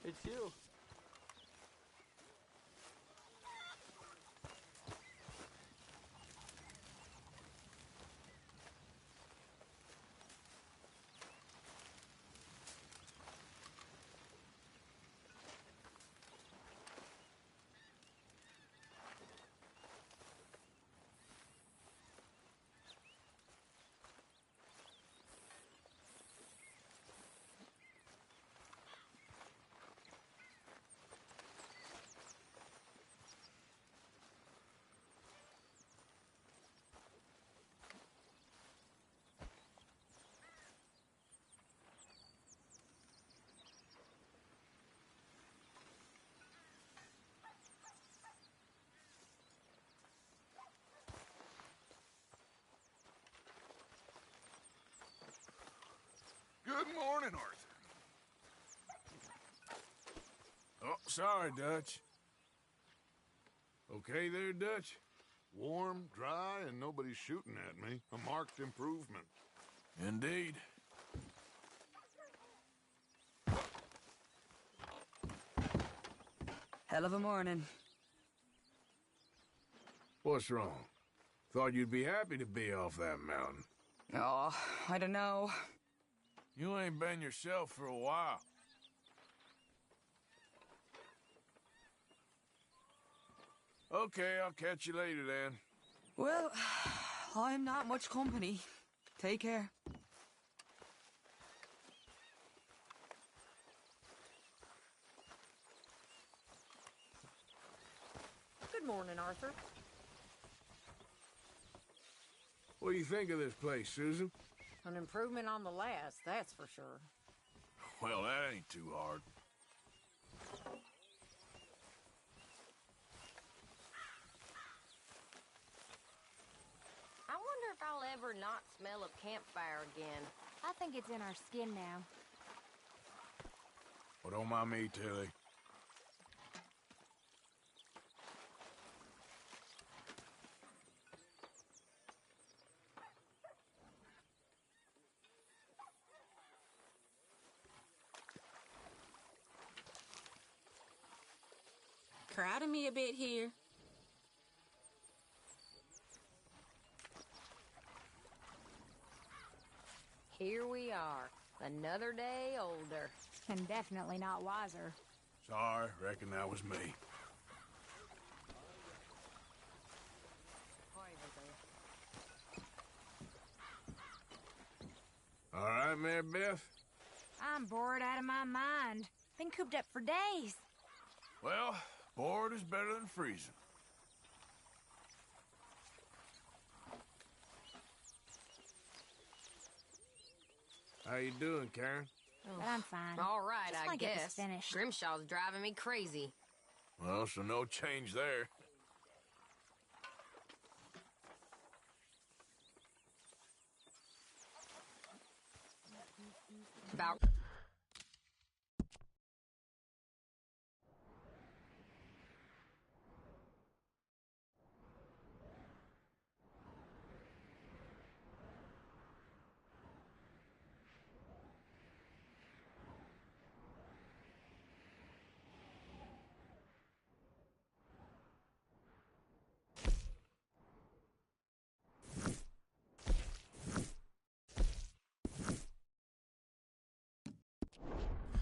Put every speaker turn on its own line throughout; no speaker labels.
It's you.
Good morning, Arthur.
Oh, sorry, Dutch. Okay there, Dutch?
Warm, dry, and nobody's shooting at me. A marked improvement.
Indeed.
Hell of a morning.
What's wrong? Thought you'd be happy to be off that mountain.
Oh, I don't know.
You ain't been yourself for a while. Okay, I'll catch you later then.
Well, I'm not much company. Take care.
Good morning, Arthur.
What do you think of this place, Susan?
An improvement on the last, that's for sure.
Well, that ain't too hard.
I wonder if I'll ever not smell a campfire again.
I think it's in our skin now.
Well, don't mind me, Tilly.
Crowding me a bit here.
Here we are, another day older.
And definitely not wiser.
Sorry, reckon that was me. All right, Mary Beth?
I'm bored out of my mind. Been cooped up for days.
Well, bored is better than freezing. How you doing, Karen?
But I'm fine.
All right,
Just
I
wanna get this
guess.
finished.
Grimshaw's driving me crazy.
Well, so no change there.
About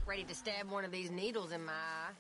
ready to stab one of these needles in my eye.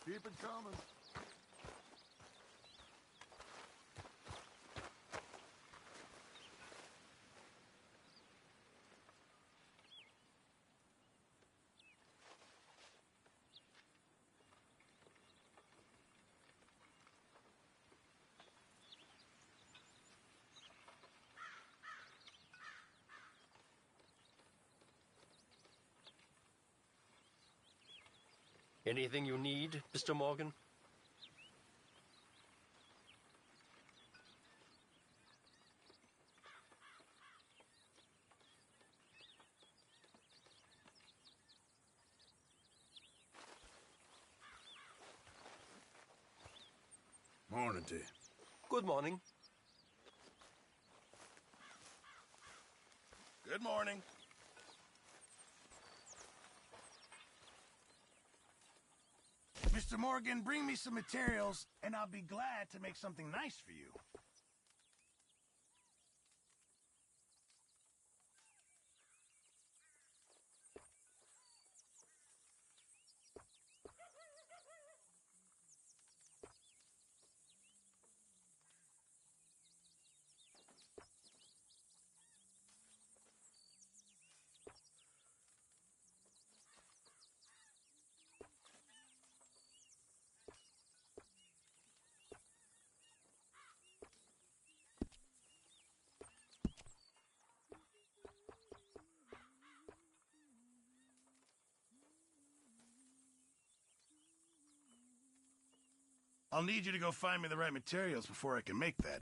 Keep it coming.
Anything you need, Mr. Morgan?
Morning to you.
Good morning.
Good morning. Mr. Morgan, bring me some materials, and I'll be glad to make something nice for you. I'll need you to go find me the right materials before I can make that.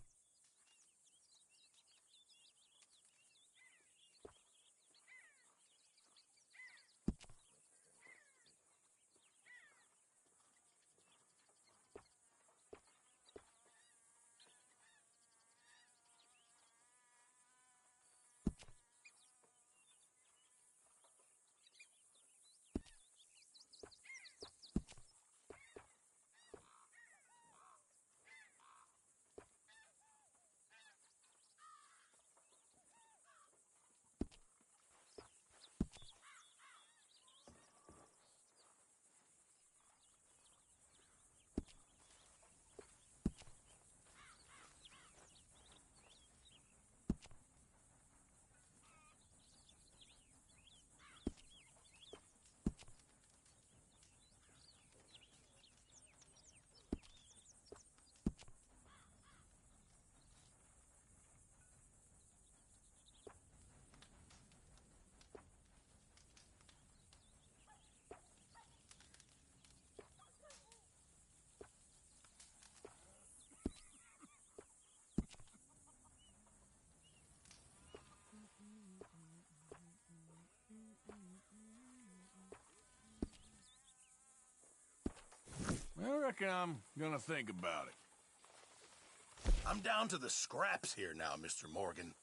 I reckon I'm gonna think about it.
I'm down to the scraps here now, Mr. Morgan.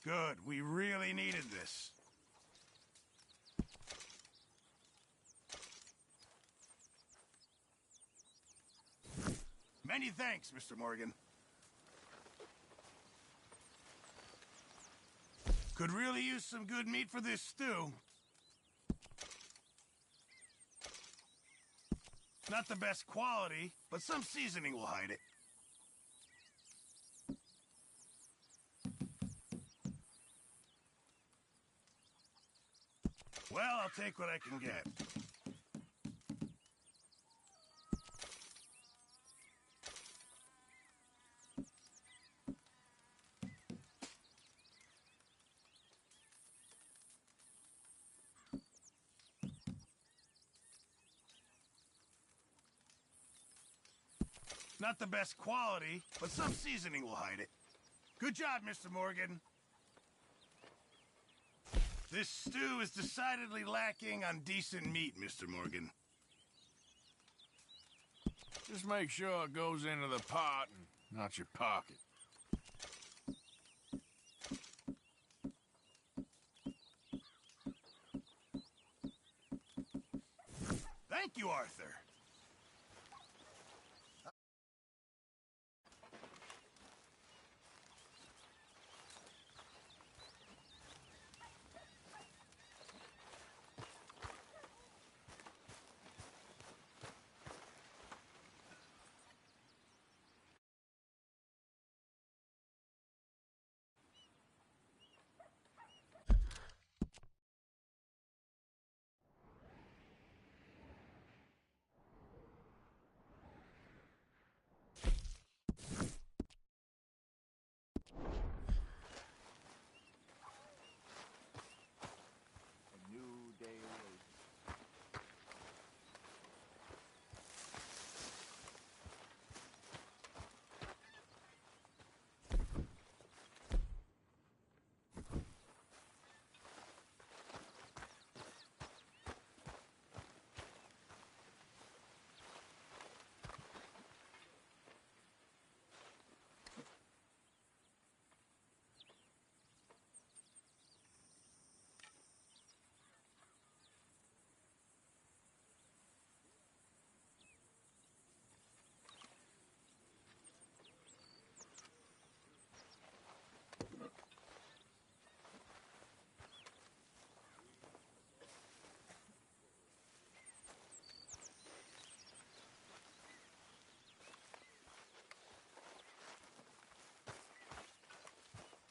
Good. We really needed this. Many thanks, Mr. Morgan. Could really use some good meat for this stew. Not the best quality, but some seasoning will hide it. Well, I'll take what I can get. Not the best quality, but some seasoning will hide it. Good job, Mr. Morgan. This stew is decidedly lacking on decent meat, Mr. Morgan.
Just make sure it goes into the pot and not your pocket.
Thank you, Arthur.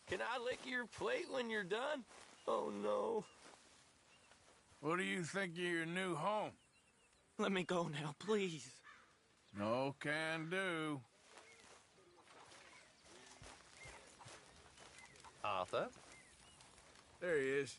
Can I lick your plate when you're done? Oh, no.
What do you think of your new home?
Let me go now, please.
No can do.
Arthur?
There he is.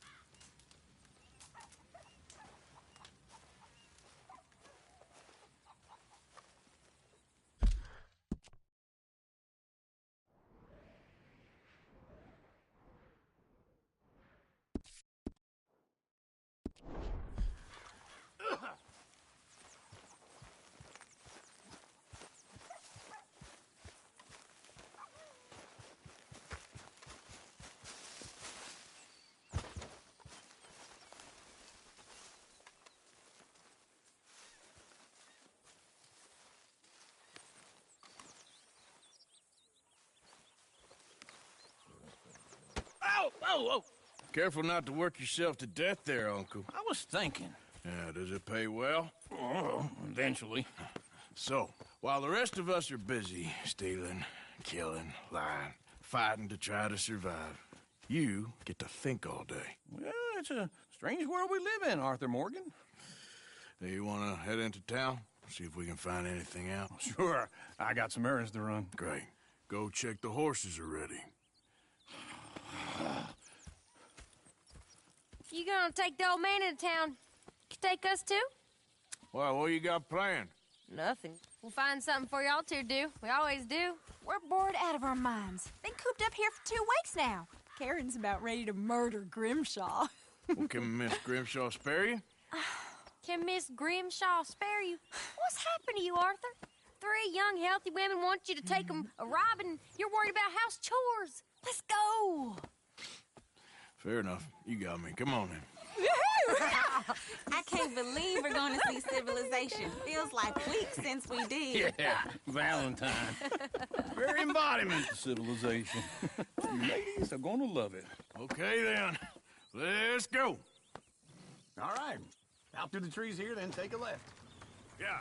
Oh!
Careful not to work yourself to death there, Uncle.
I was thinking.
Yeah, does it pay well?
Oh, eventually.
So, while the rest of us are busy stealing, killing, lying, fighting to try to survive, you get to think all day.
Well, it's a strange world we live in, Arthur Morgan.
Do you want to head into town? See if we can find anything out?
Sure. I got some errands to run.
Great. Go check the horses are ready.
You gonna take the old man into town? You take us too?
Well, what you got planned?
Nothing. We'll find something for y'all to do. We always do.
We're bored out of our minds. Been cooped up here for 2 weeks now. Karen's about ready to murder Grimshaw.
Well, can Miss Grimshaw spare you?
Can Miss Grimshaw spare you? What's happened to you, Arthur? 3 young, healthy women want you to take them a robbing. You're worried about house chores. Let's go.
Fair enough. You got me. Come on then.
I can't believe we're going to see civilization. Feels like weeks since we did.
Yeah, Valentine. Very embodiment of civilization. You ladies are gonna love it.
Okay then. Let's go.
All right. Out through the trees here, then take a left.
Yeah.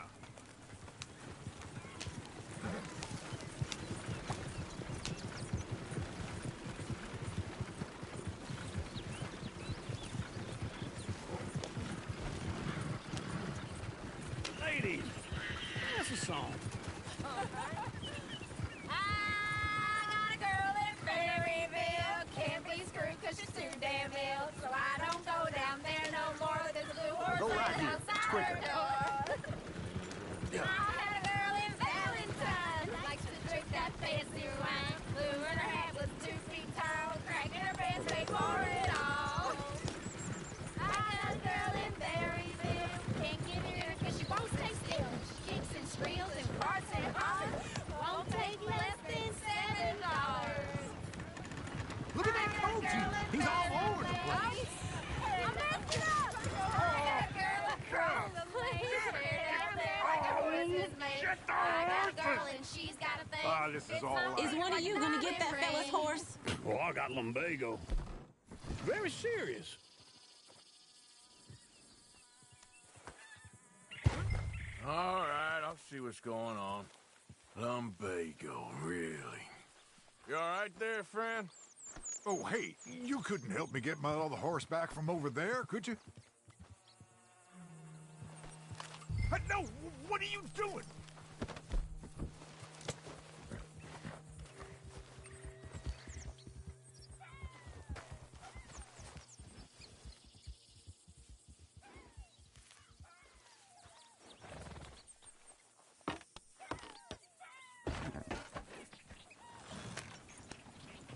Ladies, that's a song.
I got a girl in Berryville. Can't be screwed 'cause she's too damn ill. So I don't go down there no more. There's a blue horse
Go right
right
here. It's
outside
quicker.
her door. I had a girl in Valentine. Likes to drink that fancy wine. Blue in her hat was 2 feet tall. Cracking her pants, paid for it all. I had a girl in Berryville. Can't get near her 'cause she won't stay still. She kicks and squeals and barks and hollers. Won't take less than $7.
Look at that coach. He's all over the place.
I'm messing up. I got a girl across the place.
Is one of you gonna get that fella's horse?
Oh, I got lumbago. Very serious.
All right, I'll see what's going on. Lumbago, really? You all right there, friend?
Oh, hey, you couldn't help me get my other horse back from over there, could you? No, what are you doing?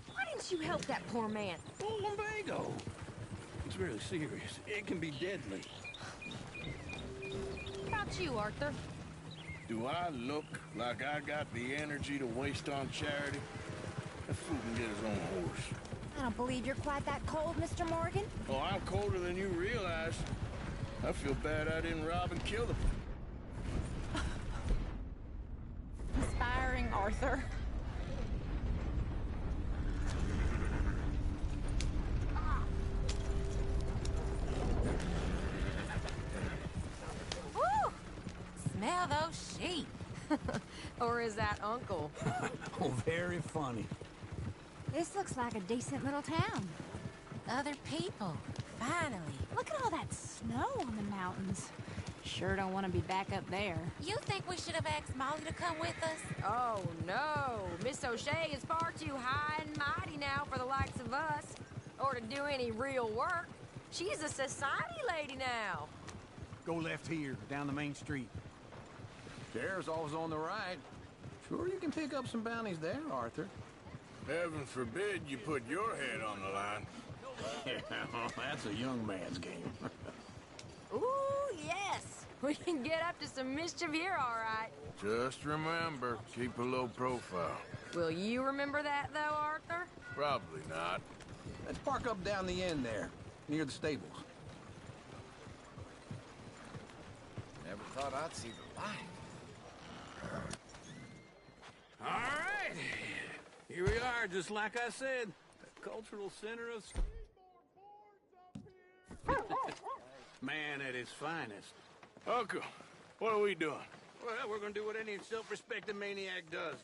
Why didn't you help that poor man?
Oh, lumbago. It's really serious. It can be deadly.
What about you, Arthur?
Do I look like I got the energy to waste on charity? That fool can get his own horse.
I don't believe you're quite that cold, Mr. Morgan.
Oh, I'm colder than you realize. I feel bad I didn't rob and kill them.
Inspiring, Arthur.
Woo! Smell those sheep.
Or is that Uncle?
Oh, very funny.
This looks like a decent little town.
Other people. Finally.
Look at all that snow on the mountains. Sure don't want to be back up there.
You think we should have asked Molly to come with us?
Oh, no. Miss O'Shea is far too high and mighty now for the likes of us. Or to do any real work. She's a society lady now.
Go left here, down the main street. Sheriff's always on the right. Sure you can pick up some bounties there, Arthur.
Heaven forbid you put your head on the line.
That's a young man's game.
Ooh, yes. We can get up to some mischief here, all right.
Just remember, keep a low profile.
Will you remember that, though, Arthur?
Probably not.
Let's park up down the end there, near the stables.
Never thought I'd see the light.
All right. Here we are, just like I said. The cultural center of... Man at his finest.
Uncle, what are we doing?
Well, we're gonna do what any self-respecting maniac does.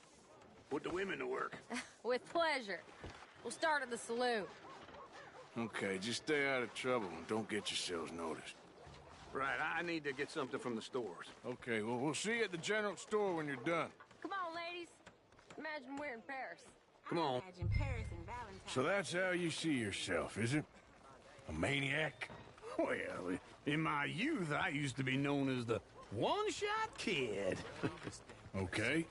Put the women to work.
With pleasure. We'll start at the saloon.
Okay, just stay out of trouble and don't get yourselves noticed.
Right, I need to get something from the stores.
Okay, well, we'll see you at the general store when you're done.
Come on, ladies. Imagine we're in Paris.
Come on.
Imagine Paris and Valentine.
So that's how you see yourself, is it? A maniac?
Well, in my youth, I used to be known as the one-shot kid.
Okay.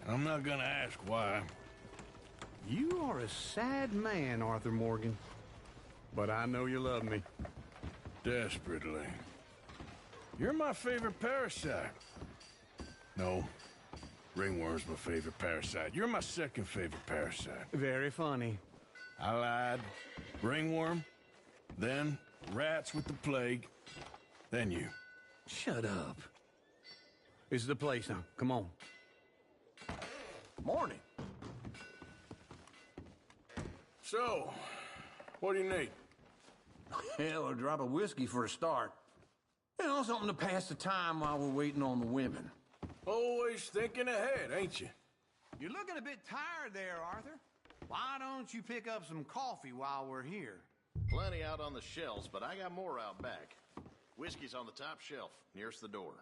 I'm not gonna ask why.
You are a sad man, Arthur Morgan. But I know you love me.
Desperately. You're my favorite parasite. No. Ringworm's my favorite parasite. You're my second favorite parasite.
Very funny.
I lied. Ringworm. Then rats with the plague. Then you.
Shut up. This is the place now. Come on. Morning.
So, what do you need?
Hell, a drop of whiskey for a start. You know, something to pass the time while we're waiting on the women.
Always thinking ahead, ain't you?
You're looking a bit tired there, Arthur. Why don't you pick up some coffee while we're here?
Plenty out on the shelves, but I got more out back. Whiskey's on the top shelf, nearest the door.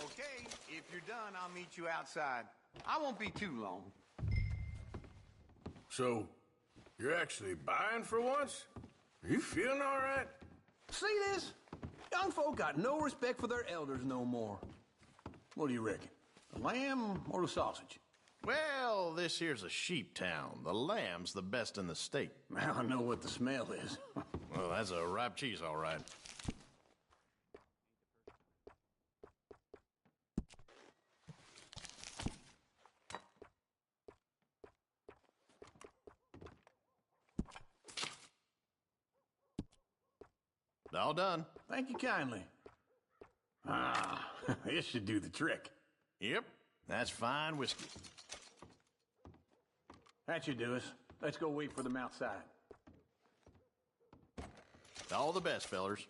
Okay, if you're done, I'll meet you outside. I won't be too long.
So, you're actually buying for once? Are you feeling all right?
See this? Young folk got no respect for their elders no more. What do you reckon? The lamb or the sausage?
Well, this here's a sheep town. The lamb's the best in the state.
I know what the smell is.
Well, that's a ripe cheese, all right. All done.
Thank you kindly. Ah, this should do the trick.
Yep, that's fine whiskey.
That should do us. Let's go wait for them outside.
All the best, fellers.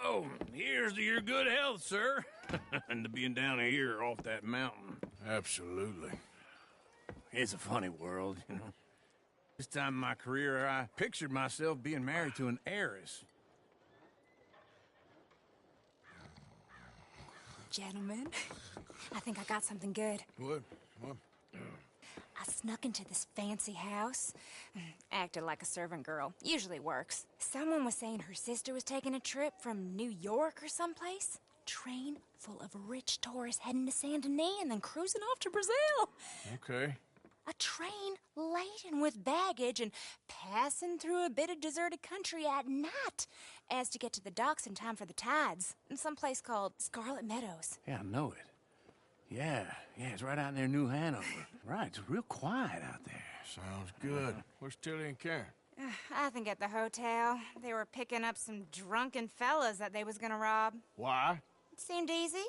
Oh, here's to your good health, sir. And to being down here off that mountain.
Absolutely.
It's a funny world, you know. This time in my career, I pictured myself being married to an heiress.
Gentlemen, I think I got something good.
What? What?
I snuck into this fancy house. Acted like a servant girl. Usually works. Someone was saying her sister was taking a trip from New York or someplace. Train full of rich tourists heading to Saint Denis and then cruising off to Brazil.
Okay.
A train laden with baggage and passing through a bit of deserted country at night as to get to the docks in time for the tides in some place called Scarlet Meadows.
Yeah, I know it. Yeah, it's right out near New Hanover. Right, it's real quiet out there.
Sounds good. Where's Tilly and Karen?
I think at the hotel. They were picking up some drunken fellas that they was gonna rob.
Why?
It seemed easy.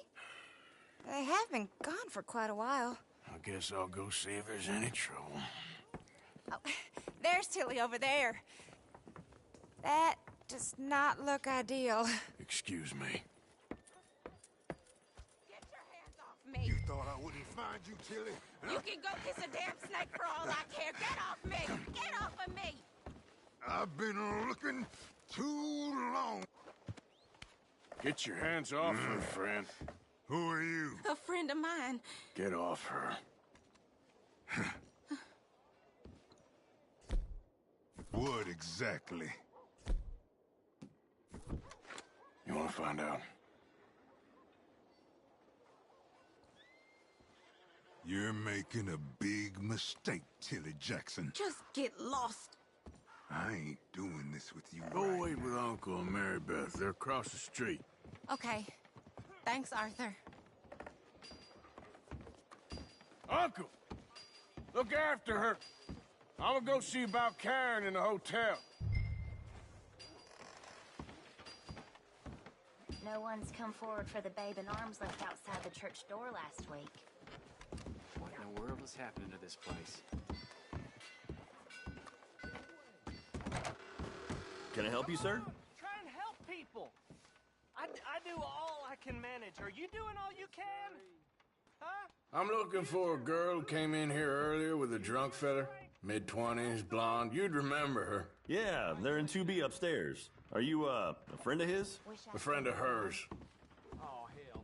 They have been gone for quite a while.
I guess I'll go see if there's any trouble.
Oh, there's Tilly over there. That does not look ideal.
Excuse me.
Get your hands off me.
You thought I wouldn't find you, Tilly?
You can go kiss a damn snake for all I care. Get off me! Get off of me!
I've been looking too long.
Get your hands off her, friend.
Who are you?
A friend of mine.
Get off her.
What exactly?
You want to find out?
You're making a big mistake, Tilly Jackson.
Just get lost.
I ain't doing this with you
Go
right
wait
now.
with Uncle and Mary Beth. They're across the street.
Okay. Thanks, Arthur.
Uncle! Look after her. I'm gonna go see about Karen in the hotel.
No one's come forward for the babe in arms left outside the church door last week.
What in the world is happening to this place?
Can I help you, sir?
Try and help people. I do all I can manage. Are you doing all you can? Huh?
I'm looking for a girl who came in here earlier with a drunk fella. Mid-20s, blonde. You'd remember her.
Yeah, they're in 2B upstairs. Are you, a friend of his?
A friend of hers.
Oh, hell.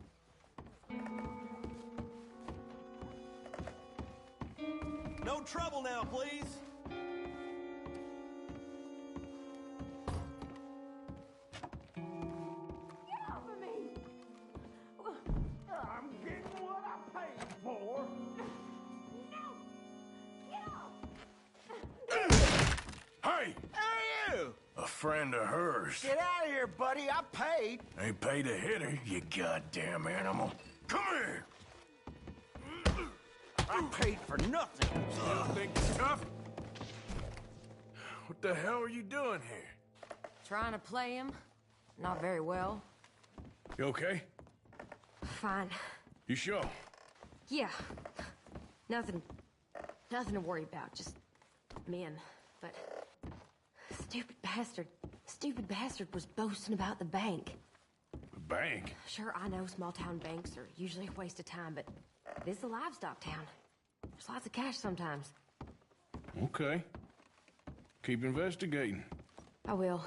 No trouble now, please.
Get off of me! I'm getting what I paid for. No! Get off!
Hey!
Who are you?
A friend of hers.
Get out of here, buddy. I paid.
Ain't paid to hit her, you goddamn animal. Come here!
I paid for nothing.
Still think it's tough? What the hell are you doing here?
Trying to play him. Not very well.
You okay?
Fine.
You sure?
Yeah. Nothing to worry about. Just men. But stupid bastard was boasting about the bank.
The bank?
Sure, I know small town banks are usually a waste of time, but this is a livestock town. There's lots of cash sometimes.
Okay. Keep investigating.
I will.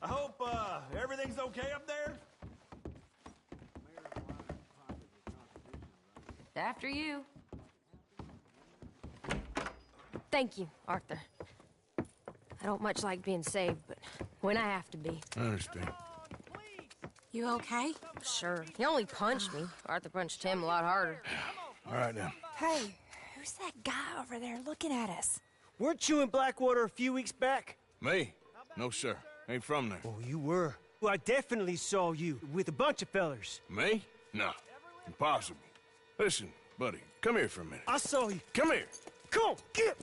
I hope, everything's okay up there?
After you. Thank you, Arthur. I don't much like being saved, but when I have to be.
I understand.
You okay?
Sure. He only punched me. Arthur punched him a lot harder.
All right, now.
Hey, who's that guy over there looking at us?
Weren't you in Blackwater a few weeks back?
Me? No, sir. Ain't from there.
Oh, you were. Well, I definitely saw you with a bunch of fellers.
Me? No. Impossible. Listen, buddy, come here for a minute.
I saw you.
Come here.
Come on, get!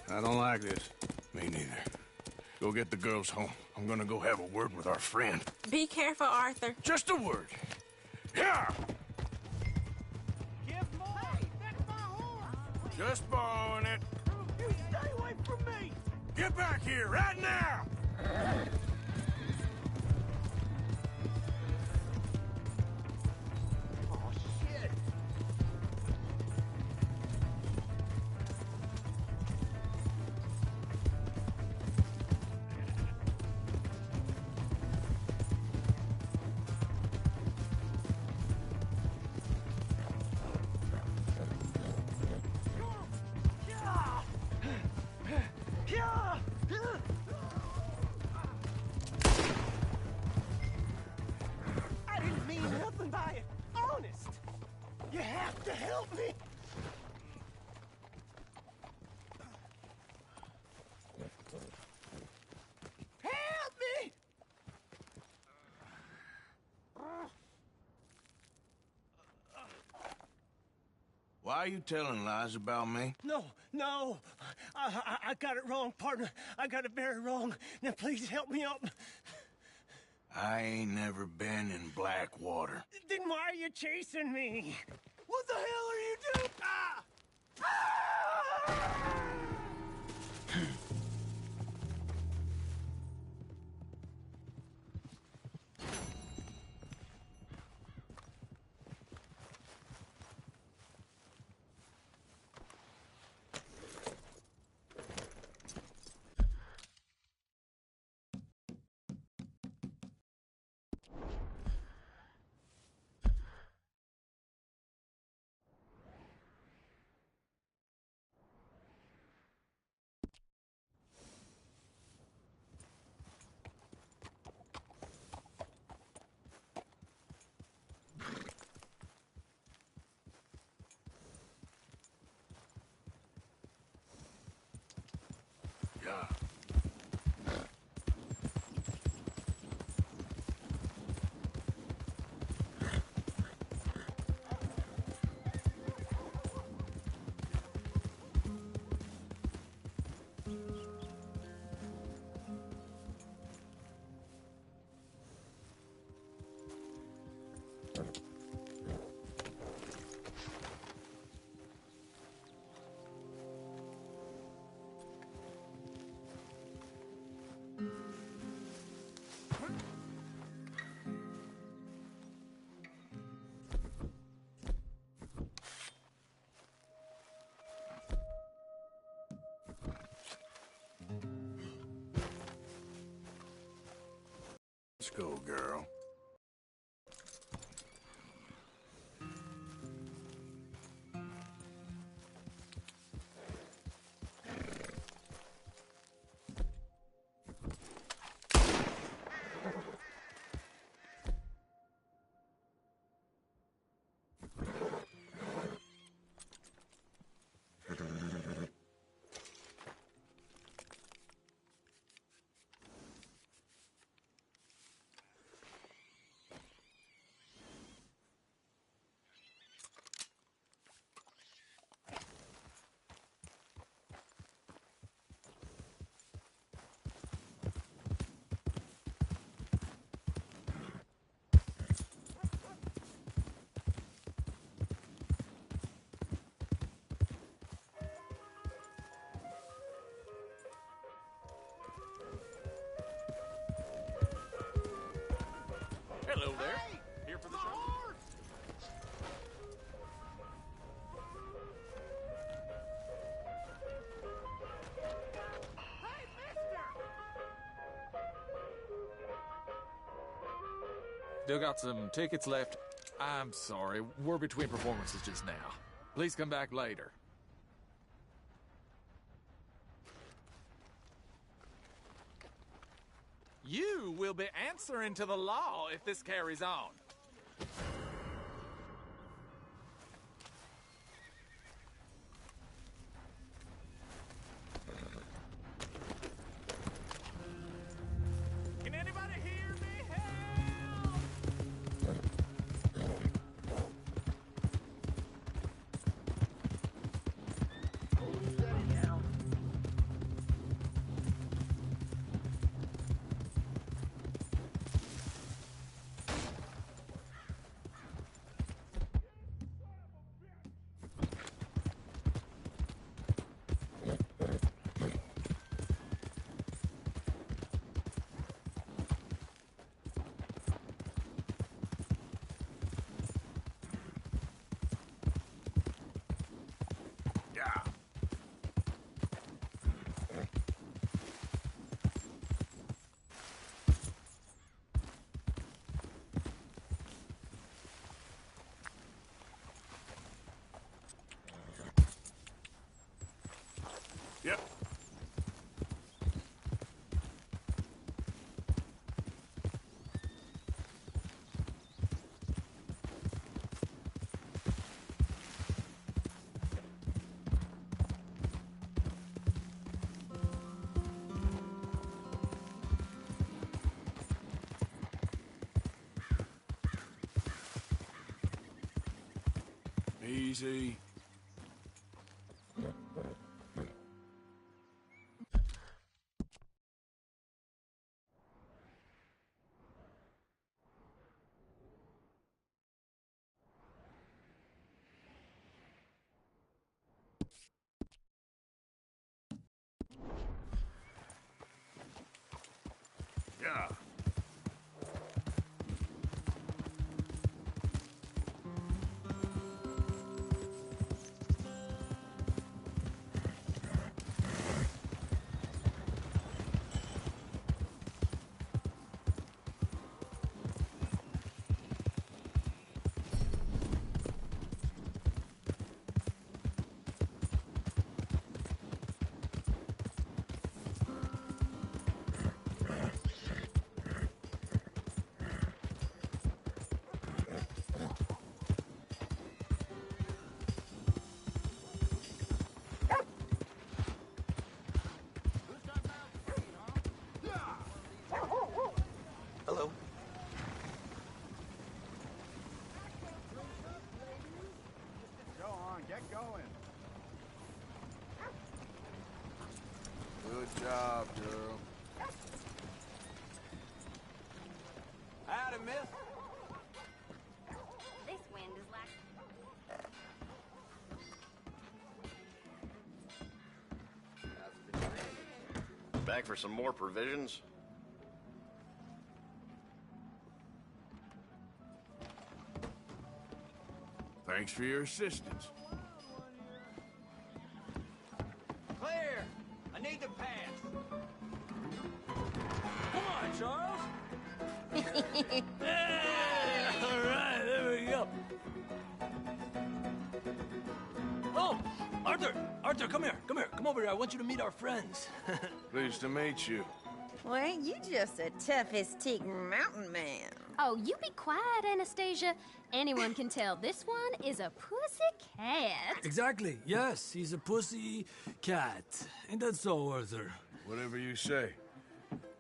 I don't like this. Me neither. Go get the girls home. I'm gonna go have a word with our friend.
Be careful, Arthur.
Just a word. Yeah!
Give more! Hey, that's my horse!
Just borrowing it.
You stay away from me!
Get back here right now!
Oh, shit! You have to help me! Help me!
Why are you telling lies about me?
No. I got it wrong, partner. I got it very wrong. Now please help me up.
I ain't never been in Blackwater.
Then why are you chasing me? What the hell are you doing?
Let's go, girl.
Hello there. Here for the show? Still got some tickets left. I'm sorry, we're between performances just now. Please come back later. You will be answering to the law if this carries on. Can anybody hear me? Help!
Yep. Easy. Yeah.
Hello.
Go on, get going.
Good job, girl.
Howdy, miss.
This wind is like...
Back for some more provisions?
Thanks for your assistance.
Clear. I need to pass. Come on, Charles.
All right, there we go. Oh, Arthur, come here. Come over here. I want you to meet our friends.
Pleased to meet you.
Well, ain't you just a tough-as-teak mountain man?
Oh, you be quiet, Anastasia. Anyone can tell this one is a pussy cat.
Exactly. Yes, he's a pussy cat. Ain't that so, Arthur?
Whatever you say.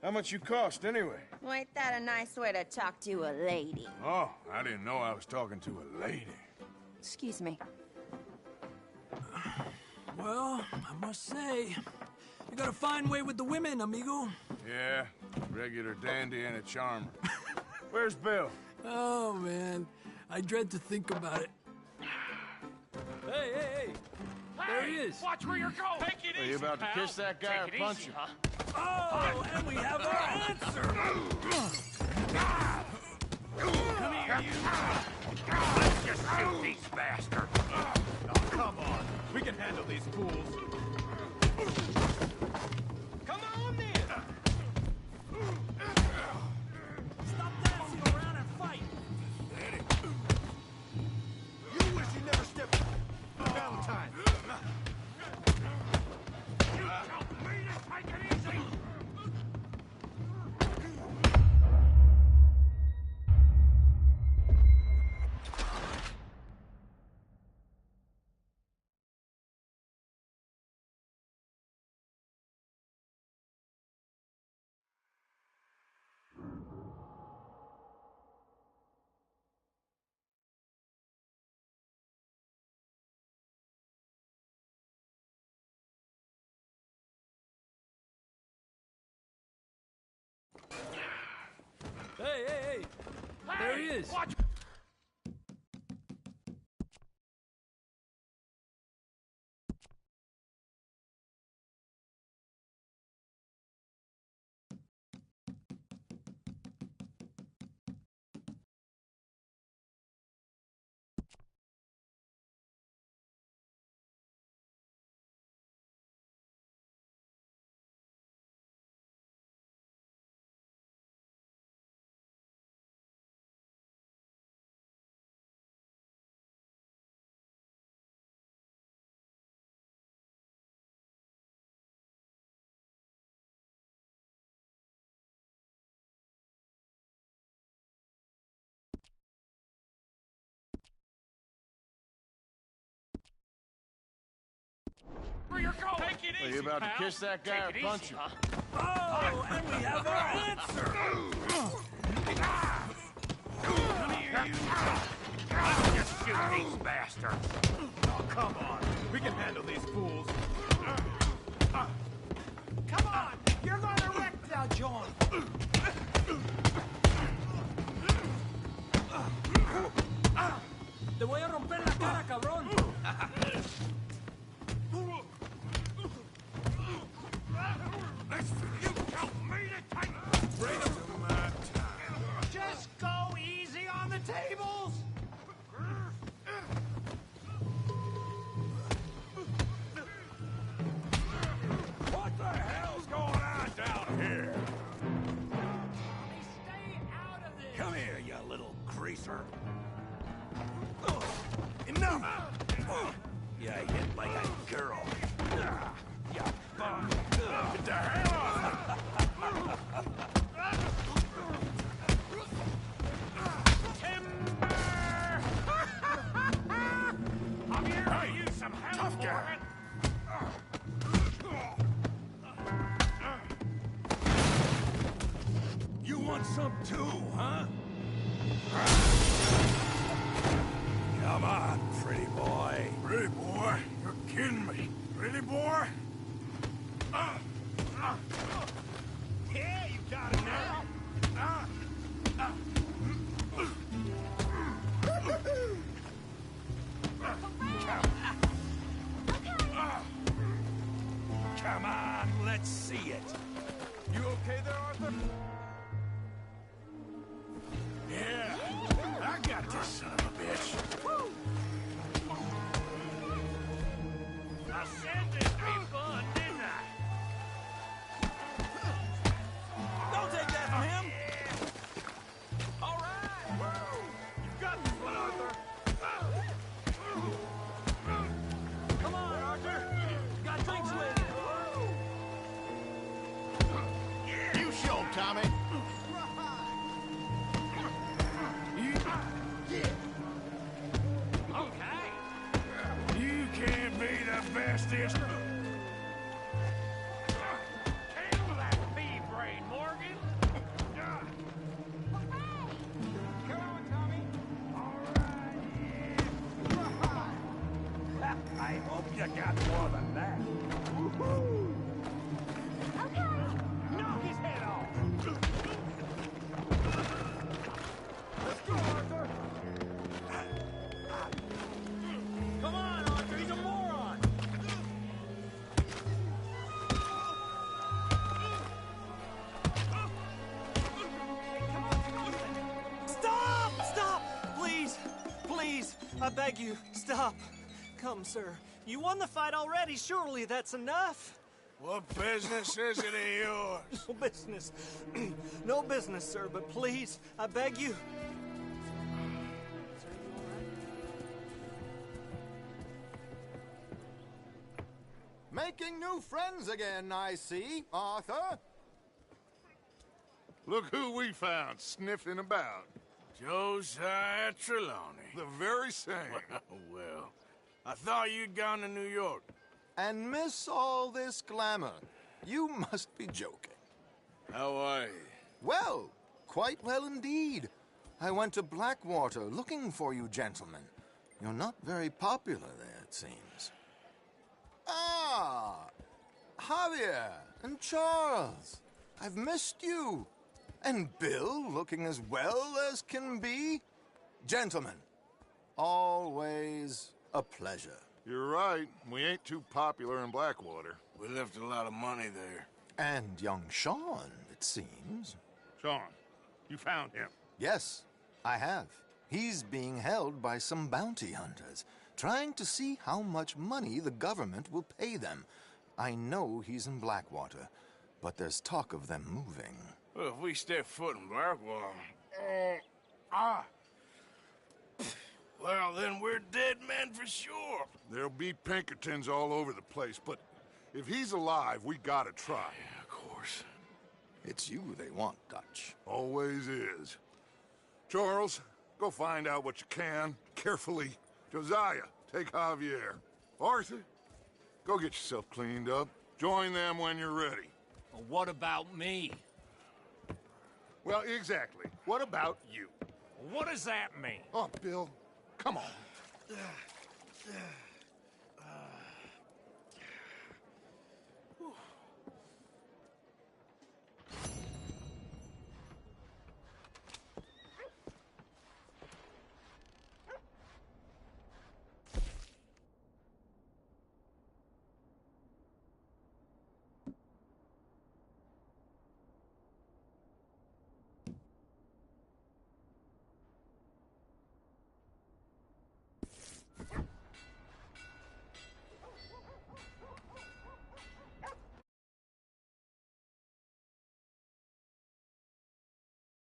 How much you cost, anyway?
Well, ain't that a nice way to talk to a lady?
Oh, I didn't know I was talking to a lady.
Excuse me.
Well, I must say, you got a fine way with the women, amigo.
Yeah, regular dandy and a charmer. Where's Bill?
Oh, man. I dread to think about it. Hey! There he is.
Watch where you're going. Take it
Are
easy,
you about to
pal.
kiss that guy
Take
or
it
punch
easy,
him?
Huh?
Oh, and we have our answer.
Come here, you. Let's just shoot these bastards. Oh, come on. We can handle these fools. Come on, then.
Stop dancing around and fight.
You wish you never stepped... Valentine.
You tell me to take it easy.
Hey! There he is.
Watch. Where you're going. Take it
Are
easy,
you about
pal.
to kiss that guy
Take it
or punch
easy,
him?
Huh?
Oh, and we have our answer.
Come here, you. Let's just shoot these bastards. Oh, come on. We can handle these fools.
Come on! You're gonna wreck now, John! Te voy a romper la cara, cabrón!
You tell me to take... Bring them to my time.
Just go easy on the tables!
What the hell's going on down here?
Stay out of this!
Come here, you little greaser. Enough! You hit like a girl. You bum. Get the hell off! Timber! I'm here to use some help. Tough guy. You want some too, huh? Come on, pretty boy. Pretty boy? You're kidding me. Pretty boy? Yeah, you got it now. Come on, let's see it. You okay there, Arthur? Yeah, I got this son of a bitch. I said this be fun, didn't I?
Don't take that from him!
All right, woo! You've got this one, Arthur.
Come on, Arthur! You got drinks with you!
You show 'em, Tommy.
Okay. You can't be the bestest. Handle that bee brain, Morgan. Come on, Tommy. All right. I hope you got more than that. Woohoo! Okay. Knock his head off. Let's go, Arthur.
Come on, Arthur, he's a moron! Stop! Stop! Please! Please! I beg you, stop! Come, sir. You won the fight already. Surely that's enough.
What business is it of yours?
No business. No business, sir, but please, I beg you.
Making new friends again, I see, Arthur. Look who we found sniffing about.
Josiah Trelawney.
The very same.
Well, I thought you'd gone to New York.
And miss all this glamour. You must be joking.
How are you?
Well, quite well indeed. I went to Blackwater looking for you gentlemen. You're not very popular there, it seems. Ah, Javier and Charles. I've missed you. And Bill looking as well as can be. Gentlemen, always a pleasure. You're right. We ain't too popular in Blackwater.
We left a lot of money there.
And young Sean, it seems. Sean, you found him? Yes, I have. He's being held by some bounty hunters, trying to see how much money the government will pay them. I know he's in Blackwater, but there's talk of them moving.
Well, if we step foot in Blackwater... Well, then we're dead men for sure.
There'll be Pinkertons all over the place, but if he's alive, we gotta try.
Yeah, of course.
It's you they want, Dutch. Always is. Charles, go find out what you can, carefully. Josiah, take Javier. Arthur, go get yourself cleaned up. Join them when you're ready.
Well, what about me?
Well, exactly. What about you?
What does that mean?
Oh, Bill, come on.